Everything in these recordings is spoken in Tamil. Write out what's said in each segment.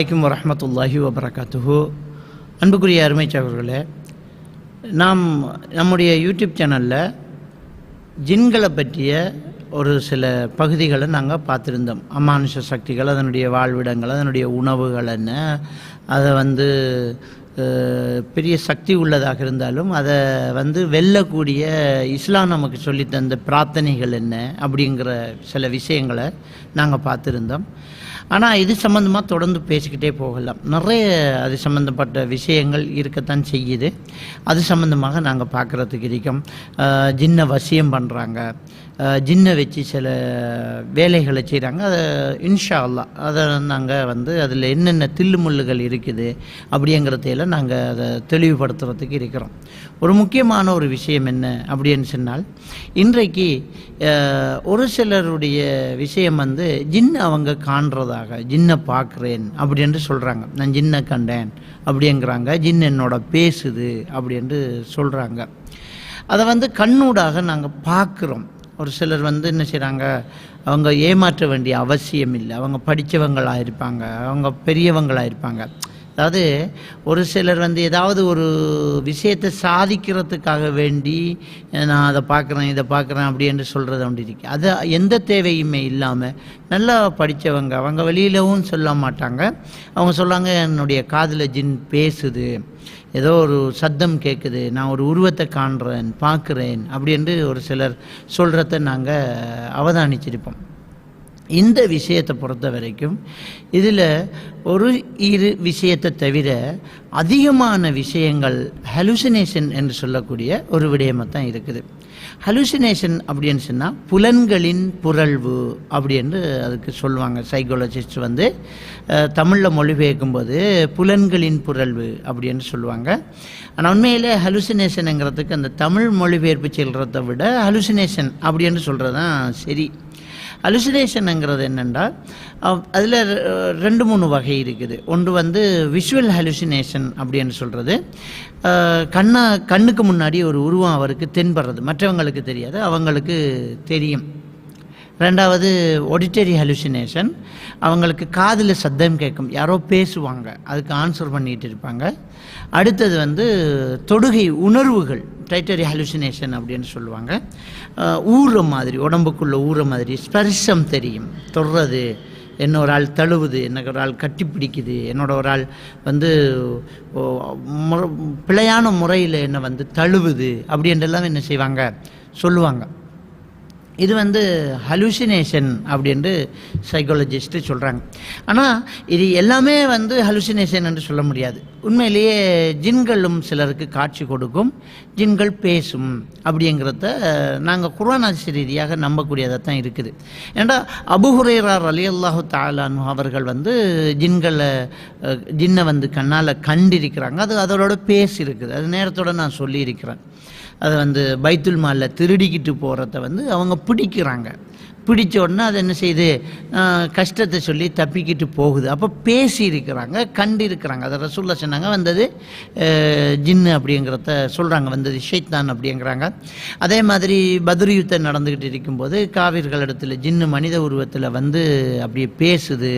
அலைக்கும் வரஹ்மத்துல்லாஹி வபரகாத்துஹு. அன்புக்குரிய அருமைச்சவர்களே, நாம் நம்முடைய யூடியூப் சேனலில் ஜின்களை பற்றிய ஒரு சில பகுதிகளை நாங்கள் பார்த்துருந்தோம். அமானுஷ சக்திகள், அதனுடைய வாழ்விடங்கள், அதனுடைய உணவுகள் என்ன, அதை பெரிய சக்தி உள்ளதாக இருந்தாலும் அதை வெல்லக்கூடிய இஸ்லாம் நமக்கு சொல்லித்தந்த பிரார்த்தனைகள் என்ன அப்படிங்கிற சில விஷயங்களை நாங்கள் பார்த்துருந்தோம். ஆனால் இது சம்மந்தமாக தொடர்ந்து பேசிக்கிட்டே போகலாம். நிறைய அது சம்மந்தப்பட்ட விஷயங்கள் இருக்கத்தான் செய்யுது. அது சம்மந்தமாக நாங்கள் பார்க்குறதுக்கு இருக்கோம். ஜின்னை வசியம் பண்ணுறாங்க, ஜின்னை வச்சு சில வேலைகளை செய்கிறாங்க. அதை இன்ஷா அல்லாஹ் அதை நாங்கள் அதில் என்னென்ன தில்லுமுள்ளுகள் இருக்குது அப்படிங்கிறதையெல்லாம் நாங்கள் அதை தெளிவுபடுத்துறதுக்கு இருக்கிறோம். ஒரு முக்கியமான ஒரு விஷயம் என்ன அப்படின்னு சொன்னால், இன்றைக்கு ஒரு சிலருடைய விஷயம் ஜின்னை அவங்க காண்றதாக, ஜின்னை பார்க்குறேன் அப்படின்னு சொல்கிறாங்க. நான் ஜின்னை கண்டேன் அப்படிங்கிறாங்க. ஜின் என்னோட பேசுது அப்படின்ட்டு சொல்கிறாங்க. அதை கண்ணூடாக நாங்கள் பார்க்குறோம். ஒரு சிலர் என்ன செய்கிறாங்க, அவங்க ஏமாற்ற வேண்டிய அவசியம் இல்லை. அவங்க படித்தவங்களாக இருப்பாங்க, அவங்க பெரியவங்களாக இருப்பாங்க. அதாவது ஒரு சிலர் ஏதாவது ஒரு விஷயத்தை சாதிக்கிறதுக்காக வேண்டி நான் அதை பார்க்குறேன் இதை பார்க்குறேன் அப்படின்னு சொல்கிறது அப்படி இருக்கு. அது எந்த தேவையுமே இல்லாமல் நல்லா படித்தவங்க, அவங்க வெளியிலவும் சொல்ல மாட்டாங்க. அவங்க சொல்லுவாங்க, என்னுடைய காதில் ஜின் பேசுது, ஏதோ ஒரு சத்தம் கேட்குது, நான் ஒரு உருவத்தை காண்றேன் பார்க்குறேன் அப்படின்ட்டு ஒரு சிலர் சொல்கிறத நாங்கள் அவதானிச்சிருப்போம். இந்த விஷயத்தை பொறுத்த வரைக்கும் இதில் ஒரு இரு விஷயத்தை தவிர அதிகமான விஷயங்கள் ஹலுசினேஷன் என்று சொல்லக்கூடிய ஒரு விடயமாக தான் இருக்குது. ஹலுசினேஷன் அப்படின்னு சொன்னால் புலன்களின் புரள்வு அப்படின்னு அதுக்கு சொல்லுவாங்க. சைக்காலஜிஸ்ட் தமிழில் மொழிபெயர்க்கும்போது புலன்களின் புரள்வு அப்படின்னு சொல்லுவாங்க. ஆனால் உண்மையிலே ஹலுசினேஷனுங்கிறதுக்கு அந்த தமிழ் மொழிபெயர்ப்பு சொல்கிறத விட ஹலுசினேஷன் அப்படின்னு சொல்கிறது தான் சரி. ஹலுசினேஷனுங்கிறது என்னென்றால் அதில் 2-3 வகை இருக்குது. ஒன்று விஷுவல் ஹலுசினேஷன் அப்படின்னு சொல்கிறது, கண்ணுக்கு முன்னாடி ஒரு உருவம் அவருக்கு தென்படுறது, மற்றவங்களுக்கு தெரியாது, அவங்களுக்கு தெரியும். ரெண்டாவது ஆடிட்டரி ஹலுசினேஷன், அவங்களுக்கு காதில் சத்தம் கேட்கும், யாரோ பேசுவாங்க, அதுக்கு ஆன்சர் பண்ணிகிட்டு இருப்பாங்க. அடுத்தது தொடுகை உணர்வுகள், டைட்டரி ஹலுசினேஷன் அப்படின்னு சொல்லுவாங்க. ஊற மாதிரி, உடம்புக்குள்ளே ஊற மாதிரி, ஸ்பர்ஷம் தெரியும், தொடுறது, என்னோட ஆள் தழுவுது, எனக்கு ஒரு ஆள் கட்டி பிடிக்குது, என்னோட ஒரு ஆள் பிழையான முறையில் என்னை தழுவுது அப்படின்றெல்லாம் என்ன செய்வாங்க, சொல்லுவாங்க. இது ஹலுசினேஷன் அப்படின்ட்டு சைக்காலஜிஸ்ட்டு சொல்கிறாங்க. ஆனால் இது எல்லாமே ஹலுசினேஷன் என்று சொல்ல முடியாது. உண்மையிலேயே ஜின்களும் சிலருக்கு காட்சி கொடுக்கும், ஜின்கள் பேசும் அப்படிங்கிறத நாங்கள் குர்ஆன் ஆசிரிய ரீதியாக நம்பக்கூடியதாக தான் இருக்குது. ஏன்னா அபூ ஹுரைரா ரலியல்லாஹு தஆலா அன்ஹு அவர்கள் ஜின்னை கண்ணால் கண்டிருக்கிறாங்க. அது அதோட பேசியிருக்குது. அது நேரத்தோடு நான் சொல்லியிருக்கிறேன். அதை பைத்துல் மாலில் திருடிக்கிட்டு போகிறத அவங்க பிடிக்கிறாங்க. பிடிச்ச உடனே அது என்ன செய்யுது, கஷ்டத்தை சொல்லி தப்பிக்கிட்டு போகுது. அப்போ பேசியிருக்கிறாங்க, கண்டிருக்கிறாங்க. அதை ரசூலுல்லாஹ் சொன்னாங்க, ஜின்னு அப்படிங்கிறத சொல்கிறாங்க, ஷைத்தான் அப்படிங்கிறாங்க. அதே மாதிரி பத்ர் யுத்தம் நடந்துக்கிட்டு இருக்கும்போது காவிர்கள் இடத்துல ஜின்னு மனித உருவத்தில் அப்படியே பேசுது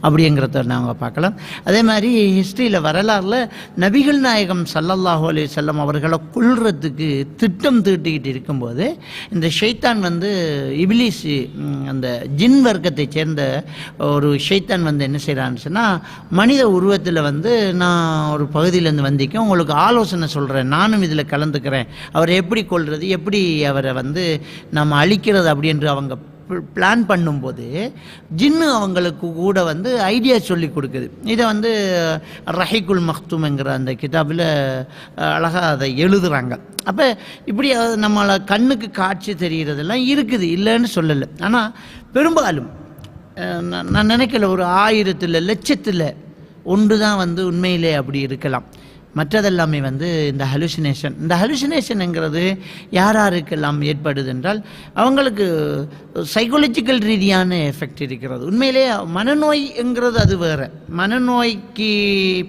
அப்படிங்கிறத நாங்கள் பார்க்கலாம். அதே மாதிரி ஹிஸ்ட்ரியில் வரலாறில் நபிகள் நாயகம் ஸல்லல்லாஹு அலைஹி வஸல்லம் அவர்களை கொல்றதுக்கு திட்டம் தீட்டிக்கிட்டு இருக்கும்போது இந்த ஷைத்தான் இப்லீஸ், அந்த ஜின் வர்க்கத்தை சேர்ந்த ஒரு ஷைத்தான் என்ன செய்கிறான்னு சொன்னால், மனித உருவத்தில் நான் ஒரு பகுதியிலேருந்து வந்திருக்கேன், உங்களுக்கு ஆலோசனை சொல்கிறேன், நானும் இதில் கலந்துக்கிறேன், அவரை எப்படி கொள்வது, எப்படி அவரை நம்ம அழிக்கிறது அப்படின்று அவங்க பிளான் பண்ணும்போது ஜின்னு அவங்களுக்கு கூட ஐடியா சொல்லி கொடுக்குது. இதை ரஹீக்குல் மக்தூம்ங்கிற அந்த கிதாபில் அழகாக அதை எழுதுகிறாங்க. அப்போ இப்படி நம்மளை கண்ணுக்கு காட்சி தெரிகிறதெல்லாம் இருக்குது, இல்லைன்னு சொல்லலை. ஆனால் பெரும்பாலும் நான் நினைக்கல, ஒரு 1000 லட்சத்தில் ஒன்று தான் உண்மையிலே அப்படி இருக்கலாம். மற்றதெல்லாமே இந்த ஹலுசினேஷனுங்கிறது யாருக்கெல்லாம் ஏற்படுது என்றால், அவங்களுக்கு சைக்காலஜிக்கல் ரீதியான எஃபெக்ட் இருக்கிறது. உண்மையிலே மனநோய்ங்கிறது அது வேறு. மனநோய்க்கு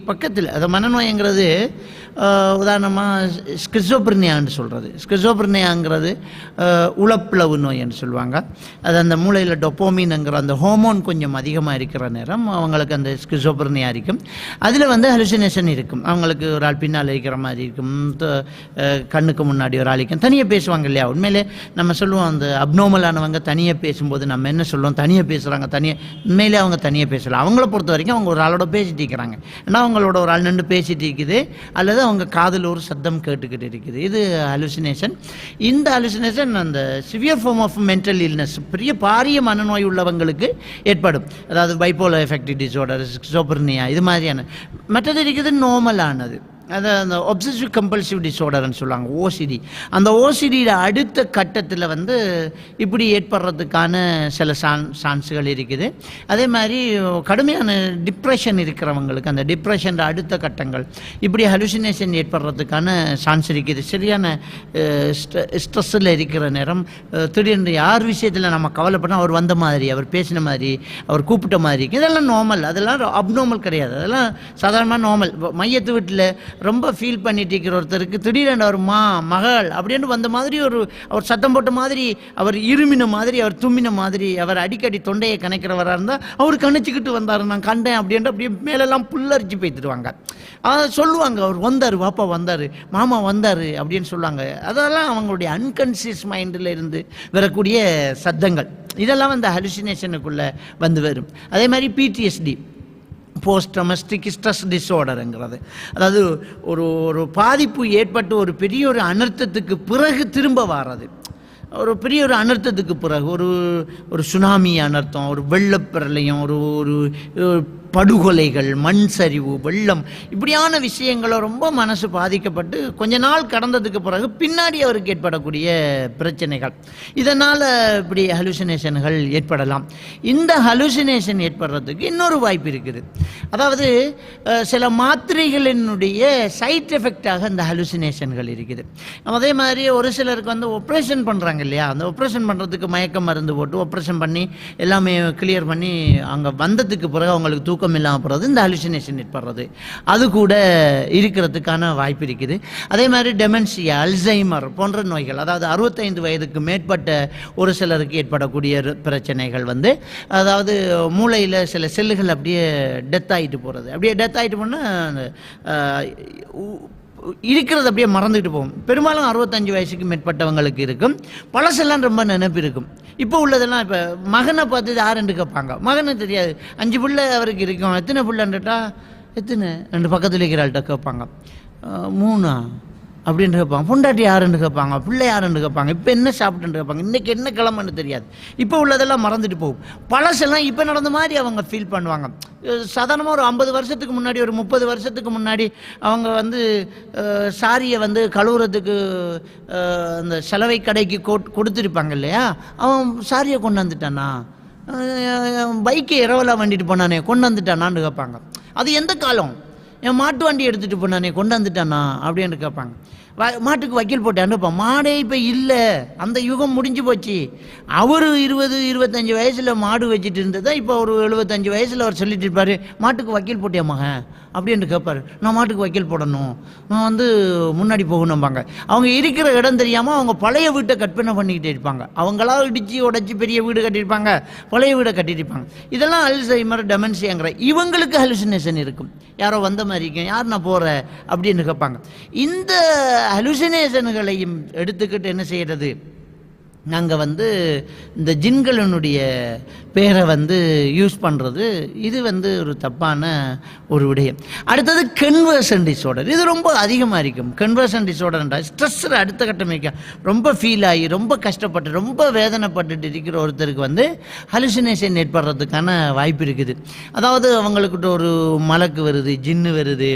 பக்கத்தில், அது மனநோய்ங்கிறது உதாரணமாக ஸ்கிசோப்ரினியான்னு சொல்கிறது. ஸ்கிசோப்ரினியாங்கிறது உளப்பிளவு நோய்ன்னு சொல்லுவாங்க. அது அந்த மூளையில் டொப்போமின்ங்கிற அந்த ஹோமோன் கொஞ்சம் அதிகமாக இருக்கிற நேரம் அவங்களுக்கு அந்த ஸ்கிசோப்ரினியா இருக்கும். அதில் வந்து ஹலுசினேஷன் இருக்கும். அவங்களுக்கு ஒரு ஆள் பின்னால் இருக்கிற மாதிரி இருக்கும், கண்ணுக்கு முன்னாடி ஒரு ஆள் இருக்கும், தனியாக பேசுவாங்க இல்லையா. உண்மையிலே நம்ம சொல்லுவோம் அந்த அப்நார்மலானவங்க தனியாக பேசும்போது நம்ம என்ன சொல்லுவோம், தனியாக பேசுகிறாங்க, உண்மையிலே அவங்க தனியாக பேசலாம். அவங்கள பொறுத்த வரைக்கும் அவங்க ஒரு ஆளோட பேசிட்டு இருக்கிறாங்க. ஏன்னா அவங்களோட ஒரு ஆள் நின்று பேசிட்டு இருக்குது, அல்லது அவங்க காதில் ஒரு சத்தம் கேட்டுக்கிட்டு இருக்குது. இது ஹலுசினேஷன். இந்த ஹலுசினேஷன் அந்த severe form of mental illness, பெரிய பாரிய மனநோய் உள்ளவங்களுக்கு ஏற்படும். அதாவது பைப்போலர் எஃபெக்டிவ் டிஸார்டர், ஸ்கிசோப்ரினியா, இது மாதிரியான. மற்றது இருக்குது நார்மலானது, அது அந்த ஒப்சசிவ் கம்பல்சிவ் டிஸார்டர்னு சொல்லுவாங்க, ஓசிடி. அந்த ஓசிடியில் அடுத்த கட்டத்தில் வந்து இப்படி ஏற்படுறதுக்கான சில சான்ஸுகள் இருக்குது. அதே மாதிரி கடுமையான டிப்ரெஷன் இருக்கிறவங்களுக்கு அந்த டிப்ரெஷன் அடுத்த கட்டங்கள் இப்படி ஹலுசினேஷன் ஏற்படுறதுக்கான சான்ஸ் இருக்குது. சரியான ஸ்ட்ரெஸ்ஸில் இருக்கிற நேரம் திடீர்னு யார் விஷயத்தில் நம்ம கவலைப்படணும், அவர் வந்த மாதிரி, அவர் பேசின மாதிரி, அவர் கூப்பிட்ட மாதிரி, இதெல்லாம் நார்மல். அதெல்லாம் அப்நார்மல் கிடையாது, அதெல்லாம் சாதாரணமாக நார்மல். மையத்து வீட்டில் ரொம்ப ஃபீல் பண்ணிட்டு இருக்கிற ஒருத்தருக்கு திடீரென்று அவர் மகள் அப்படின்னு வந்த மாதிரி, அவர் சத்தம் போட்ட மாதிரி, அவர் இருமின மாதிரி, அவர் தும்மின மாதிரி, அவர் அடிக்கடி தொண்டையை கணக்கிறவராக இருந்தால் அவர் கணிச்சிக்கிட்டு வந்தார், நான் கண்டேன் அப்படின்ட்டு அப்படியே மேலெல்லாம் புல்லரிச்சு போய்த்துடுவாங்க. சொல்லுவாங்க, அவர் வந்தார், பாப்பா வந்தார், மாமா வந்தார் அப்படின்னு சொல்லுவாங்க. அதெல்லாம் அவங்களுடைய அன்கான்சியஸ் மைண்டில் இருந்து வரக்கூடிய சத்தங்கள். இதெல்லாம் வந்து ஹலுசினேஷனுக்குள்ளே வந்து வரும். அதே மாதிரி பிடிஎஸ்டி, போஸ்ட் ட்ரமாட்டிக் ஸ்ட்ரெஸ் டிஸார்டருங்கிறது, அதாவது ஒரு பாதிப்பு ஏற்பட்டு ஒரு பெரிய ஒரு அனர்த்தத்துக்கு பிறகு திரும்ப வர்றது. ஒரு பெரிய ஒரு அனர்த்தத்துக்கு பிறகு ஒரு சுனாமி அனர்த்தம், ஒரு வெள்ளப்பிரளயம், ஒரு படுகொலைகள், மண் சரிவு, வெள்ளம், இப்படியான விஷயங்கள ரொம்ப மனசு பாதிக்கப்பட்டு கொஞ்ச நாள் கடந்ததுக்கு பிறகு பின்னாடி அவருக்கு ஏற்படக்கூடிய பிரச்சனைகள், இதனால் இப்படி ஹலுசினேஷன்கள் ஏற்படலாம். இந்த ஹலுசினேஷன் ஏற்படுறதுக்கு இன்னொரு வாய்ப்பு இருக்குது. அதாவது சில மாத்திரைகளினுடைய சைட் எஃபெக்டாக இந்த ஹலுசினேஷன்கள் இருக்குது. அதே மாதிரி ஒரு சிலருக்கு வந்து ஆப்ரேஷன் பண்ணுறாங்க இல்லையா, அந்த ஆப்ரேஷன் பண்ணுறதுக்கு மயக்க மருந்து போட்டு ஆப்ரேஷன் பண்ணி எல்லாமே கிளியர் பண்ணி அங்கே வந்ததுக்கு பிறகு அவங்களுக்கு தூக்கம் இல்லாமல் போகிறது, இந்த ஹலுசினேஷன் ஏற்படுறது, அது கூட இருக்கிறதுக்கான வாய்ப்பு இருக்குது. அதே மாதிரி டெமென்சியா, அல்சைமர் போன்ற நோய்கள், அதாவது 65 வயதுக்கு மேற்பட்ட ஒரு சிலருக்கு ஏற்படக்கூடிய பிரச்சனைகள் வந்து, அதாவது மூளையில் சில செல்லுகள் அப்படியே டெத் ஆகிட்டு போகிறது. அப்படியே டெத் ஆகிட்டு போனால் இருக்கிறது அப்படியே மறந்துட்டு போகும். பெரும்பாலும் 65 வயசுக்கு மேற்பட்டவங்களுக்கு இருக்கும். பழசெல்லாம் ரொம்ப நினைப்பு இருக்கும். இப்போ உள்ளதெல்லாம் இப்போ மகனை பார்த்து யாருன்னு கேட்பாங்க, மகனை தெரியாது. 5 பிள்ளை அவருக்கு இருக்கும், எத்தனை பிள்ளைன்னுட்டா எத்தனை 2 பக்கத்தில் இருக்கிறாள்கிட்ட கேட்பாங்க, 3 அப்படின்னு கேட்பாங்க. பொண்டாட்டி யாருன்னு கேட்பாங்க, பிள்ளை யாருன்னு கேட்பாங்க, இப்போ என்ன சாப்பிட்டுன்னு கேட்பாங்க, இன்றைக்கி என்ன கிழமைன்னு தெரியாது. இப்போ உள்ளதெல்லாம் மறந்துட்டு போகும். பழசெல்லாம் இப்போ நடந்த மாதிரி அவங்க ஃபீல் பண்ணுவாங்க. சாதாரணமாக ஒரு 50 வருஷத்துக்கு முன்னாடி, ஒரு 30 வருஷத்துக்கு முன்னாடி அவங்க வந்து சாரியை வந்து கழுவுறதுக்கு அந்த சலவை கடைக்கு கொடுத்துருப்பாங்க இல்லையா, அவன் சாரியை கொண்டு வந்துட்டானா, பைக்கை இரவலாக வண்டிட்டு போனானே கொண்டு வந்துட்டானான்னு கேட்பாங்க. அது எந்த காலம், என் மாட்டு வண்டி எடுத்துகிட்டு போனானே கொண்டு வந்துட்டானா அப்படின்னு கேட்பாங்க. மாட்டுக்கு வக்கீல் போட்டான்னு இருப்பான். மாடே இப்போ இல்லை, அந்த யுகம் முடிஞ்சு போச்சு. அவர் 20-25 வயசில் மாடு வச்சுட்டு இருந்ததா இப்போ ஒரு 75 வயசில் அவர் சொல்லிட்டு இருப்பார், மாட்டுக்கு வக்கீல் போட்டியா மகன் அப்படின்னு கேட்பார். நான் மாட்டுக்கு வக்கீல் போடணும், நான் வந்து முன்னாடி போகணும்பாங்க. அவங்க இருக்கிற இடம் தெரியாமல் அவங்க பழைய வீட்டை கற்பனை பண்ணிக்கிட்டே இருப்பாங்க. அவங்களா இடித்து உடச்சி பெரிய வீடு கட்டியிருப்பாங்க, பழைய வீடை கட்டியிருப்பாங்க. இதெல்லாம் அல்சைமர், டெமென்சியாங்கிற இவங்களுக்கு ஹலுசினேஷன் இருக்கும். யாரோ வந்த மாதிரி இருக்கும், யார் நான் போகிறேன் அப்படின்னு கேட்பாங்க. இந்த ஹலுசினேஷன்களையும் எடுத்துக்கிட்டு என்ன செய்கிறது, நாங்கள் வந்து இந்த ஜின்களினுடைய பேரை வந்து யூஸ் பண்ணுறது, இது வந்து ஒரு தப்பான ஒரு விடயம். அடுத்தது கன்வர்ஷன் டிஸார்டர், இது ரொம்ப அதிகமாக இருக்கும். கன்வர்ஷன் டிஸார்டர்ன்றால் ஸ்ட்ரெஸ்ஸில் அடுத்த கட்டம் வைக்க ரொம்ப ஃபீல் ஆகி ரொம்ப கஷ்டப்பட்டு ரொம்ப வேதனைப்பட்டுட்டு இருக்கிற ஒருத்தருக்கு வந்து ஹலுசினேஷன் ஏற்படுறதுக்கான வாய்ப்பு இருக்குது. அதாவது அவங்களுக்கிட்ட ஒரு மலக்கு வருது, ஜின்னு வருது,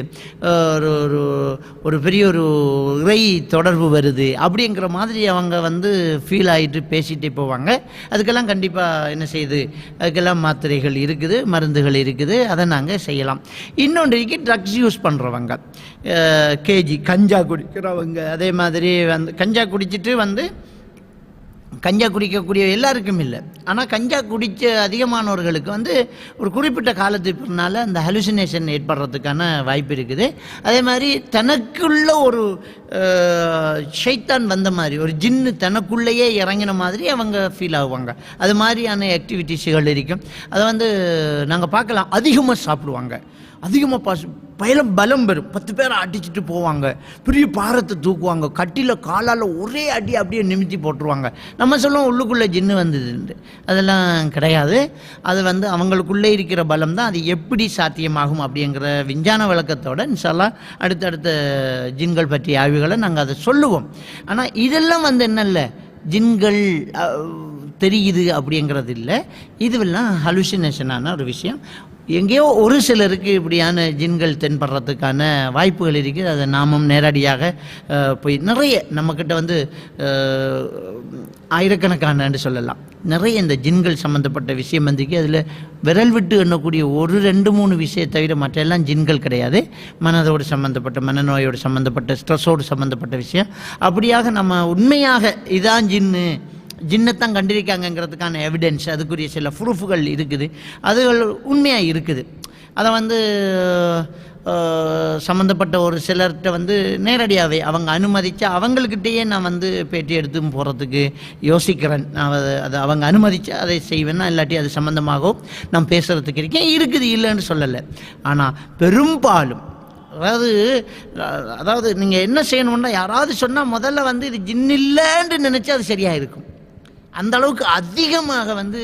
ஒரு பெரிய ஒரு இறை தொடர்பு வருது அப்படிங்கிற மாதிரி அவங்க வந்து ஃபீல் ஆகிட்டு பேசிகிட்டே போவாங்க. அதுக்கெல்லாம் கண்டிப்பாக என்ன செய்யுது, அதுக்கெல்லாம் மாத்திரைகள் இருக்குது, மருந்துகள் இருக்குது, அதை நாங்கள் செய்யலாம். இன்னொன்றைக்கு ட்ரக்ஸ் யூஸ் பண்ணுறவங்க, கஞ்சா குடிக்கிறவங்க, அதே மாதிரி வந்து கஞ்சா குடிச்சிட்டு வந்து கஞ்சா குடிக்கக்கூடிய எல்லாருக்கும் இல்லை. ஆனால் கஞ்சா குடித்த அதிகமானவர்களுக்கு வந்து ஒரு குறிப்பிட்ட காலத்துக்கு பின்னால் அந்த ஹலுசினேஷன் ஏற்படுறதுக்கான வாய்ப்பு இருக்குது. அதே மாதிரி தனக்குள்ள ஒரு ஷைத்தான் வந்த மாதிரி, ஒரு ஜின்னு தனக்குள்ளேயே இறங்கின மாதிரி அவங்க ஃபீல் ஆகுவாங்க. அது மாதிரியான ஆக்டிவிட்டீஸுகள் இருக்கும். அதை வந்து நாங்கள் பார்க்கலாம். அதிகமாக சாப்பிடுவாங்க, அதிகமாக பலம் பெறும். 10 பேரை அடிச்சுட்டு போவாங்க, பெரிய பாரத்தை தூக்குவாங்க, கட்டில காலால் ஒரே அடி அப்படியே நிமித்தி போட்டுருவாங்க. நம்ம சொல்லுவோம் உள்ளுக்குள்ளே ஜின்னு வந்ததுண்டு. அதெல்லாம் கிடையாது. அது வந்து அவங்களுக்குள்ளே இருக்கிற பலம் தான். அது எப்படி சாத்தியமாகும் அப்படிங்கிற விஞ்ஞான விளக்கத்தோட இன்ஷா அல்லாஹ் அடுத்தடுத்த ஜின்கள் பற்றிய ஆய்வுகளை நாங்கள் அதை சொல்லுவோம். ஆனால் இதெல்லாம் வந்து என்ன இல்லை, ஜின்கள் தெரியுது அப்படிங்கிறது இல்லை. இதுவெல்லாம் ஹலுசினேஷனான ஒரு விஷயம். எங்கேயோ ஒரு சிலருக்கு இப்படியான ஜின்கள் தென்படுறதுக்கான வாய்ப்புகள் இருக்குது. அதை நாமும் நேரடியாக போய் நிறைய நம்மக்கிட்ட வந்து ஆயிரக்கணக்கானு சொல்லலாம், நிறைய இந்த ஜின்கள் சம்மந்தப்பட்ட விஷயம் வந்துக்கு. அதில் விரல் விட்டு எண்ணக்கூடிய ஒரு 2-3 விஷயம் தவிர மற்றெல்லாம் ஜின்கள் கிடையாது. மனதோடு சம்மந்தப்பட்ட, மனநோயோடு சம்மந்தப்பட்ட, ஸ்ட்ரெஸ்ஸோடு சம்மந்தப்பட்ட விஷயம். அப்படியாக நம்ம உண்மையாக இதான் ஜின்னைத்தான் கண்டிருக்காங்கிறதுக்கான எவிடன்ஸ், அதுக்குரிய சில ப்ரூஃபுகள் இருக்குது, அதுகள் உண்மையாக இருக்குது. அதை வந்து சம்மந்தப்பட்ட ஒரு சிலர்கிட்ட வந்து நேரடியாகவே அவங்க அனுமதித்து அவங்கக்கிட்டேயே நான் வந்து பேட்டி எடுத்து போகிறதுக்கு யோசிக்கிறேன். நான் அதை அவங்க அனுமதித்து அதை செய்வேன்னா, இல்லாட்டி அது சம்மந்தமாகவும் நான் பேசுகிறதுக்கு இருக்கேன். இருக்குது, இல்லைன்னு சொல்லலை. ஆனால் பெரும்பாலும் அதாவது நீங்கள் என்ன செய்யணும்னா, யாராவது சொன்னால் முதல்ல வந்து இது ஜின் இல்லைன்னு நினச்சி அது சரியாக இருக்கும். அந்த அளவுக்கு அதிகமாக வந்து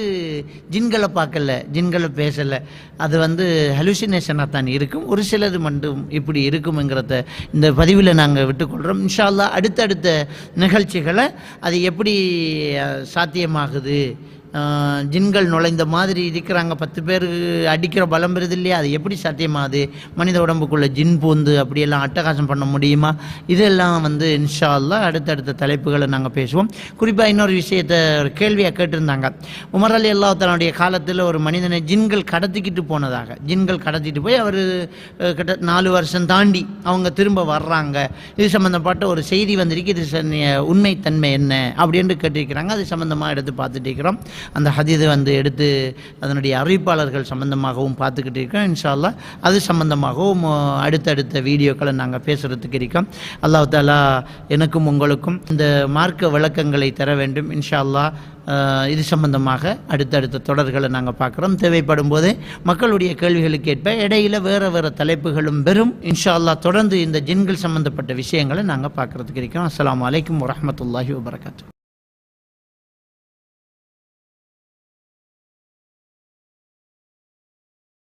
ஜின்களை பார்க்கல, ஜின்களை பேசலை. அது வந்து ஹலுசினேஷனாக தான் இருக்கும். ஒரு சிலது மட்டும் இப்படி இருக்குங்கிறத இந்த பதிவில் நாங்கள் விட்டுக்கொள்கிறோம். இன்ஷா அல்லாஹ் அடுத்தடுத்த நிகழ்ச்சிகளை அது எப்படி சாத்தியமாகுது, ஜின்கள் நுழைந்த மாதிரி இருக்கிறாங்க, 10 பேர் அடிக்கிற பலம் பெறுது இல்லையா, அது எப்படி சாத்தியமாகுது, மனித உடம்புக்குள்ளே ஜின் பூந்து அப்படியெல்லாம் அட்டகாசம் பண்ண முடியுமா, இதெல்லாம் வந்து இன்ஷா அல்லாஹ் அடுத்தடுத்த தலைப்புகளை நாங்கள் பேசுவோம். குறிப்பாக இன்னொரு விஷயத்தை ஒரு கேள்வியாக கேட்டிருந்தாங்க. உமர் அலி அல்லாஹ் தன்னுடைய காலத்தில் ஒரு மனிதனை ஜின்கள் கடத்திக்கிட்டு போனதாக, ஜின்கள் கடத்திட்டு போய் அவர் கிட்ட 4 வருஷம் தாண்டி அவங்க திரும்ப வர்றாங்க, இது சம்மந்தப்பட்ட ஒரு செய்தி வந்திருக்கு, இது உண்மைத்தன்மை என்ன அப்படின்னு கேட்டிருக்கிறாங்க. அது சம்மந்தமாக எடுத்து பார்த்துட்டு இருக்கிறோம். அந்த ஹதீதை வந்து எடுத்து அதனுடைய அறிவிப்பாளர்கள் சம்பந்தமாகவும் பார்த்துக்கிட்டு இருக்கோம். இன்ஷா அல்லாஹ் அது சம்பந்தமாகவும் அடுத்தடுத்த வீடியோக்களை நாங்கள் பேசுகிறதுக்கு இருக்கோம். அல்லாஹ் தஆலா எனக்கும் உங்களுக்கும் இந்த மார்க்க விளக்கங்களை தர வேண்டும். இன்ஷா அல்லாஹ் இது சம்பந்தமாக அடுத்தடுத்த தொடர்களை நாங்கள் பார்க்குறோம். தேவைப்படும் போது மக்களுடைய கேள்விகளுக்கு ஏற்ப இடையில வேறு தலைப்புகளும் பெறும். இன்ஷா அல்லாஹ் தொடர்ந்து இந்த ஜின்கள் சம்பந்தப்பட்ட விஷயங்களை நாங்கள் பார்க்குறதுக்கு இருக்கோம். அஸ்ஸலாமு அலைக்கும் வரஹ்மத்துல்லாஹி வபரகாத்துஹு.